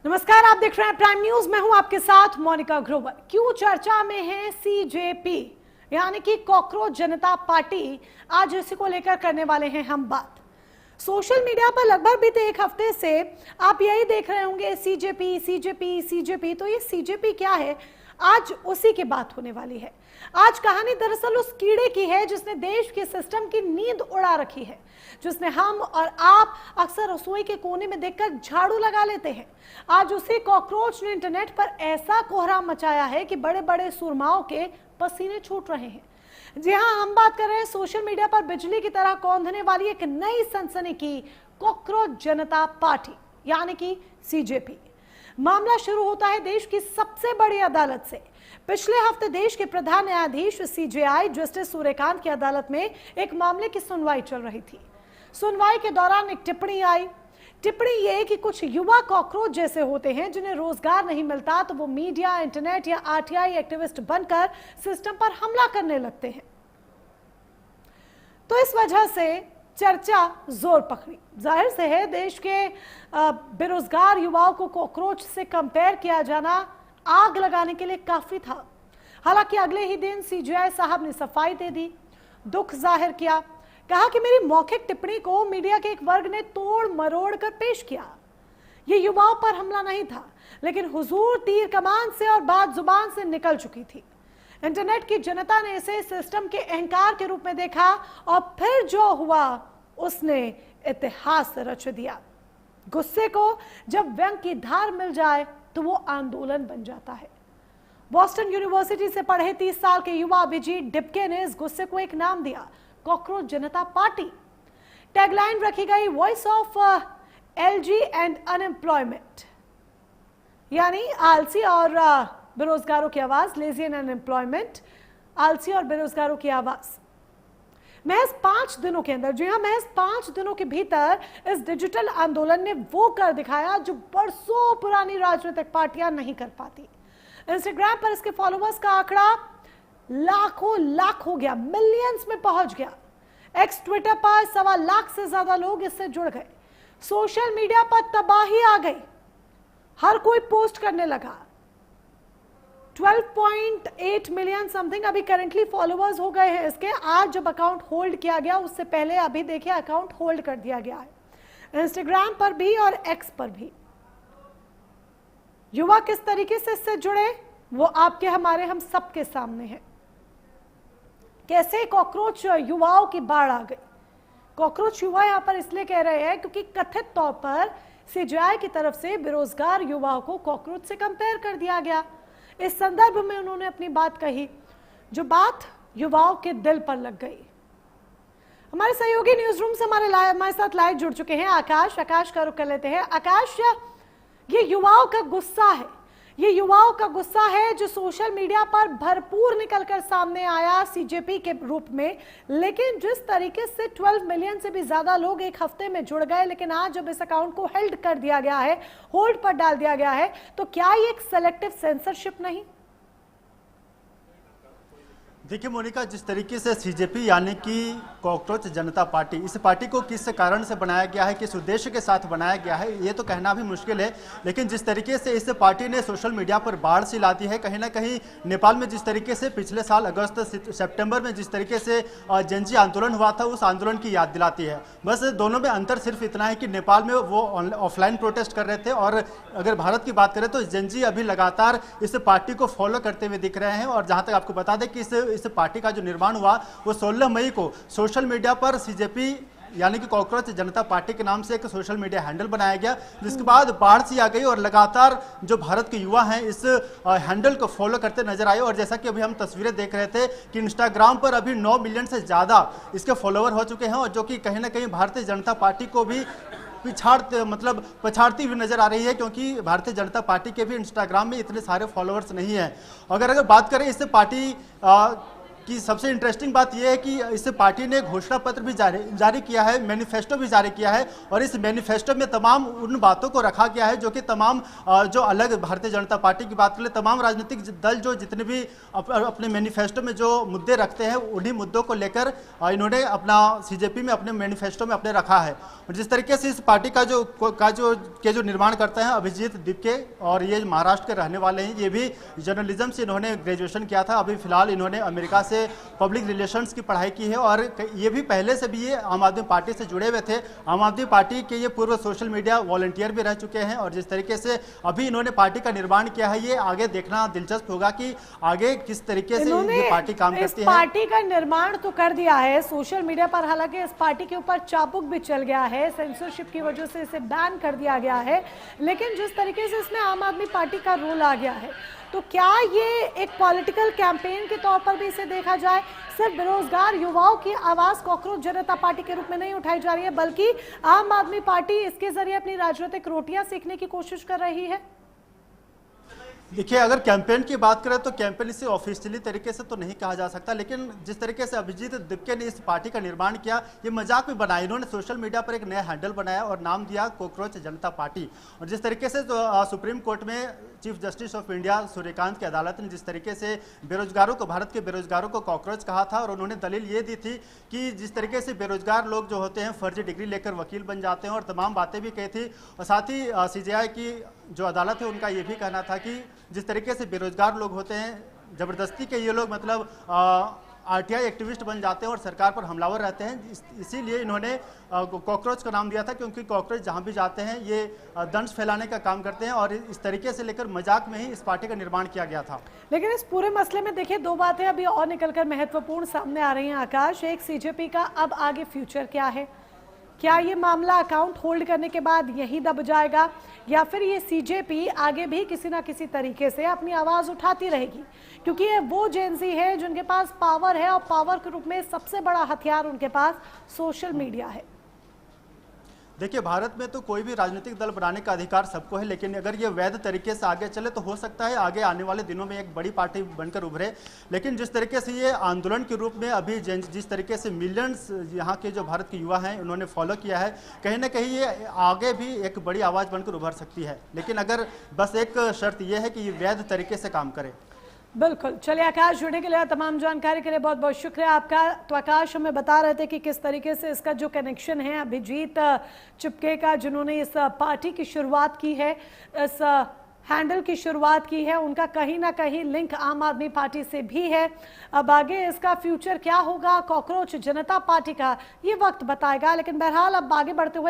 नमस्कार, आप देख रहे हैं प्राइम न्यूज। मैं हूं आपके साथ मोनिका ग्रोवर। क्यों चर्चा में है सीजेपी यानी कि कॉकरोच जनता पार्टी? आज इसी को लेकर करने वाले हैं हम बात। सोशल मीडिया पर लगभग बीते एक हफ्ते से आप यही देख रहे होंगे, सीजेपी सीजेपी सीजेपी। तो ये सीजेपी क्या है, आज उसी की बात होने वाली है। आज कहानी दरअसल उस कीड़े की है जिसने देश के सिस्टम की नींद उड़ा रखी है, जिसने हम और आप अक्सर रसोई के कोने में देखकर झाड़ू लगा लेते हैं। आज उसी कॉकरोच ने इंटरनेट पर ऐसा कोहराम मचाया है कि बड़े बड़े सुरमाओं के पसीने छूट रहे हैं। जी हां, हम बात कर रहे हैं सोशल मीडिया पर बिजली की तरह कौंधने वाली एक नई सनसनी की कॉकरोच जनता पार्टी यानी कि सीजेपी। मामला शुरू होता है देश की सबसे बड़ी अदालत से। पिछले हफ्ते देश के प्रधान न्यायाधीश सीजेआई जस्टिस सूर्यकांत की अदालत में एक मामले की सुनवाई चल रही थी। सुनवाई के दौरान एक टिप्पणी आई। टिप्पणी ये कि कुछ युवा कॉकरोच जैसे होते हैं जिन्हें रोजगार नहीं मिलता तो वो मीडिया, इंटरनेट या आरटीआई एक्टिविस्ट बनकर सिस्टम पर हमला करने लगते हैं। तो इस वजह से चर्चा जोर पकड़ी। जाहिर से है, देश के बेरोजगार युवाओं को कॉकरोच से कंपेयर किया जाना आग लगाने के लिए काफी था। हालांकि अगले ही दिन सीजेआई साहब ने सफाई दे दी, दुख जाहिर किया, कहा कि मेरी मौखिक टिप्पणी को मीडिया के एक वर्ग ने तोड़ मरोड़ कर पेश किया। यह युवाओं पर हमला नहीं था, लेकिन हुजूर तीर कमान से और बात जुबान से निकल चुकी थी। इंटरनेट की जनता ने इसे सिस्टम के अहंकार के रूप में देखा और फिर जो हुआ उसने इतिहास रच दिया। गुस्से को जब व्यंग की धार मिल जाए तो वो आंदोलन बन जाता है। बॉस्टन यूनिवर्सिटी से पढ़े 30 साल के युवा अभिजीत डिपके ने इस गुस्से को एक नाम दिया, कॉकरोच जनता पार्टी। टैगलाइन रखी गई, voice of LG and unemployment, यानी आलसी और बेरोजगारों की आवाज, लेजी एंड अनएम्प्लॉयमेंट, आलसी और बेरोजगारों की आवाज। महज 5 दिनों के अंदर, जी हाँ, महज 5 दिनों के भीतर इस डिजिटल आंदोलन ने वो कर दिखाया जो बरसों पुरानी राजनीतिक पार्टियां नहीं कर पाती। इंस्टाग्राम पर इसके फॉलोअर्स का आंकड़ा लाखों लाख हो गया, मिलियंस में पहुंच गया। एक्स ट्विटर पर 1.25 लाख से ज्यादा लोग इससे जुड़ गए। सोशल मीडिया पर तबाही आ गई, हर कोई पोस्ट करने लगा। 12.8 मिलियन समथिंग अभी करेंटली फॉलोअर्स हो गए हैं इसके। आज जब अकाउंट होल्ड किया गया उससे पहले अभी देखिए अकाउंट होल्ड कर दिया गया है, इंस्टाग्राम पर भी और एक्स पर भी। युवा किस तरीके से इससे जुड़े वो आपके, हमारे, हम सबके सामने है। कैसे कॉकरोच युवाओं की बाढ़ आ गई। कॉकरोच युवा यहां पर इसलिए कह रहे हैं क्योंकि कथित तौर पर सीजेआई की तरफ से बेरोजगार युवाओं को कॉकरोच से कंपेयर कर दिया गया। इस संदर्भ में उन्होंने अपनी बात कही, जो बात युवाओं के दिल पर लग गई। हमारे सहयोगी न्यूज रूम से हमारे साथ लाइव जुड़ चुके हैं आकाश का रुख कर लेते हैं। आकाश, ये युवाओं का गुस्सा है, ये युवाओं का गुस्सा है जो सोशल मीडिया पर भरपूर निकलकर सामने आया सीजेपी के रूप में। लेकिन जिस तरीके से 12 मिलियन से भी ज्यादा लोग एक हफ्ते में जुड़ गए, लेकिन आज जब इस अकाउंट को हेल्ड कर दिया गया है, होल्ड पर डाल दिया गया है, तो क्या ये एक सेलेक्टिव सेंसरशिप नहीं? देखिए मोनिका, जिस तरीके से सीजेपी यानी कि कॉकरोच जनता पार्टी, इस पार्टी को किस कारण से बनाया गया है, किस उद्देश्य के साथ बनाया गया है, ये तो कहना भी मुश्किल है। लेकिन जिस तरीके से इस पार्टी ने सोशल मीडिया पर बाढ़ सी लाती है, कहीं ना कहीं नेपाल में जिस तरीके से पिछले साल अगस्त सितंबर में जिस तरीके से जनजी आंदोलन हुआ था, उस आंदोलन की याद दिलाती है। बस दोनों में अंतर सिर्फ इतना है कि नेपाल में वो ऑफलाइन प्रोटेस्ट कर रहे थे और अगर भारत की बात करें तो जनजी अभी लगातार इस पार्टी को फॉलो करते हुए दिख रहे हैं। और जहाँ तक आपको बता दें कि इस पार्टी का जो निर्माण हुआ वो 16 मई को सोशल मीडिया पर सीजेपी यानी कि कॉकरोच जनता पार्टी के नाम से एक सोशल मीडिया हैंडल बनाया गया, जिसके बाद बाढ़ सी आ गई और लगातार जो भारत के युवा हैं इस हैंडल को फॉलो करते नजर आए। और जैसा कि अभी हम तस्वीरें देख रहे थे कि इंस्टाग्राम पर अभी 9 मिलियन से ज्यादा इसके फॉलोअर हो चुके हैं, और जो कि कहीं ना कहीं भारतीय जनता पार्टी को भी पछाड़ती हुई नजर आ रही है, क्योंकि भारतीय जनता पार्टी के भी इंस्टाग्राम में इतने सारे फॉलोअर्स नहीं हैं। अगर बात करें इस पार्टी कि सबसे इंटरेस्टिंग बात यह है कि इस पार्टी ने घोषणा पत्र भी जारी किया है, मैनिफेस्टो भी जारी किया है, और इस मैनिफेस्टो में तमाम उन बातों को रखा गया है जो कि तमाम जो अलग भारतीय जनता पार्टी की बात करें, तमाम राजनीतिक दल जो जितने भी अपने मैनिफेस्टो में जो मुद्दे रखते हैं उन्हीं मुद्दों को लेकर इन्होंने अपना सीजेपी में अपने मैनिफेस्टो में अपने रखा है। और जिस तरीके से इस पार्टी का जो निर्माण करते हैं अभिजीत दीपके, और ये महाराष्ट्र के रहने वाले हैं, ये भी जर्नलिज्म से इन्होंने ग्रेजुएशन किया था। अभी फिलहाल इन्होंने अमेरिका से पब्लिक रिलेशंस की पढ़ाई की है, और ये भी पहले से भी ये आम आदमी पार्टी से जुड़े हुए थे। आम आदमी पार्टी के ये पूर्व सोशल मीडिया वॉलंटियर भी रह चुके हैं, और जिस तरीके से अभी इन्होंने पार्टी का निर्माण किया है, ये आगे देखना दिलचस्प होगा कि आगे किस तरीके से ये पार्टी काम करती है। पार्टी का निर्माण तो कर दिया है सोशल मीडिया पर, हालांकि इस पार्टी के ऊपर चाबुक भी चल गया है, सेंसरशिप की वजह से इसे बैन कर दिया गया है, लेकिन जिस तरीके से इसमें आम आदमी पार्टी का रोल आ गया है, तो क्या ये एक पॉलिटिकल कैंपेन के तौर पर भी इसे देखा जाए? सिर्फ बेरोजगार युवाओं की आवाज कॉकरोच जनता पार्टी के रूप में नहीं उठाई जा रही है, बल्कि आम आदमी पार्टी इसके जरिए अपनी राजनीतिक रोटियां सेकने की कोशिश कर रही है। देखिए, अगर कैंपेन की बात करें तो कैंपेन इसे ऑफिशियली तरीके से तो नहीं कहा जा सकता, लेकिन जिस तरीके से अभिजीत दीपके ने इस पार्टी का निर्माण किया, ये मजाक भी बनाया। इन्होंने सोशल मीडिया पर एक नया हैंडल बनाया और नाम दिया कॉकरोच जनता पार्टी। और जिस तरीके से तो सुप्रीम कोर्ट में chief justice of India Suryakant की अदालत ने जिस तरीके से बेरोजगारों को, भारत के बेरोजगारों को कॉकरोच कहा था, और उन्होंने दलील ये दी थी कि जिस तरीके से बेरोजगार लोग जो होते हैं फर्जी डिग्री लेकर वकील बन जाते हैं, और तमाम बातें भी कही थी। और साथ ही सीजेआई की जो अदालत है उनका ये भी कहना था कि जिस तरीके से बेरोजगार लोग होते हैं, जबरदस्ती के ये लोग मतलब आरटीआई एक्टिविस्ट बन जाते हैं और सरकार पर हमलावर रहते हैं, इसीलिए इन्होंने कॉकरोच का नाम दिया था, क्योंकि कॉकरोच जहां भी जाते हैं ये दंश फैलाने का काम करते हैं, और इस तरीके से लेकर मजाक में ही इस पार्टी का निर्माण किया गया था। लेकिन इस पूरे मसले में देखिए, दो बातें अभी और निकलकर महत्वपूर्ण सामने आ रही हैं आकाश। एक, सीजेपी का अब आगे फ्यूचर क्या है? क्या ये मामला अकाउंट होल्ड करने के बाद यही दब जाएगा, या फिर ये सीजेपी आगे भी किसी ना किसी तरीके से अपनी आवाज उठाती रहेगी? क्योंकि ये वो जेंजी है जिनके पास पावर है, और पावर के रूप में सबसे बड़ा हथियार उनके पास सोशल मीडिया है। देखिए, भारत में तो कोई भी राजनीतिक दल बनाने का अधिकार सबको है, लेकिन अगर ये वैध तरीके से आगे चले तो हो सकता है आगे आने वाले दिनों में एक बड़ी पार्टी बनकर उभरे। लेकिन जिस तरीके से ये आंदोलन के रूप में अभी जिस तरीके से मिलियंस यहाँ के जो भारत के युवा हैं उन्होंने फॉलो किया है, कहीं ना कहीं ये आगे भी एक बड़ी आवाज़ बनकर उभर सकती है। लेकिन अगर बस एक शर्त यह है कि ये वैध तरीके से काम करे। बिल्कुल। चलिए आकाश, जुड़ने के लिए, तमाम जानकारी के लिए बहुत बहुत शुक्रिया आपका। तो आकाश हमें बता रहे थे कि किस तरीके से इसका जो कनेक्शन है अभिजीत चिपके का, जिन्होंने इस पार्टी की शुरुआत की है, इस हैंडल की शुरुआत की है, उनका कहीं ना कहीं लिंक आम आदमी पार्टी से भी है। अब आगे इसका फ्यूचर क्या होगा कॉकरोच जनता पार्टी का, ये वक्त बताएगा। लेकिन बहरहाल अब आगे बढ़ते हुए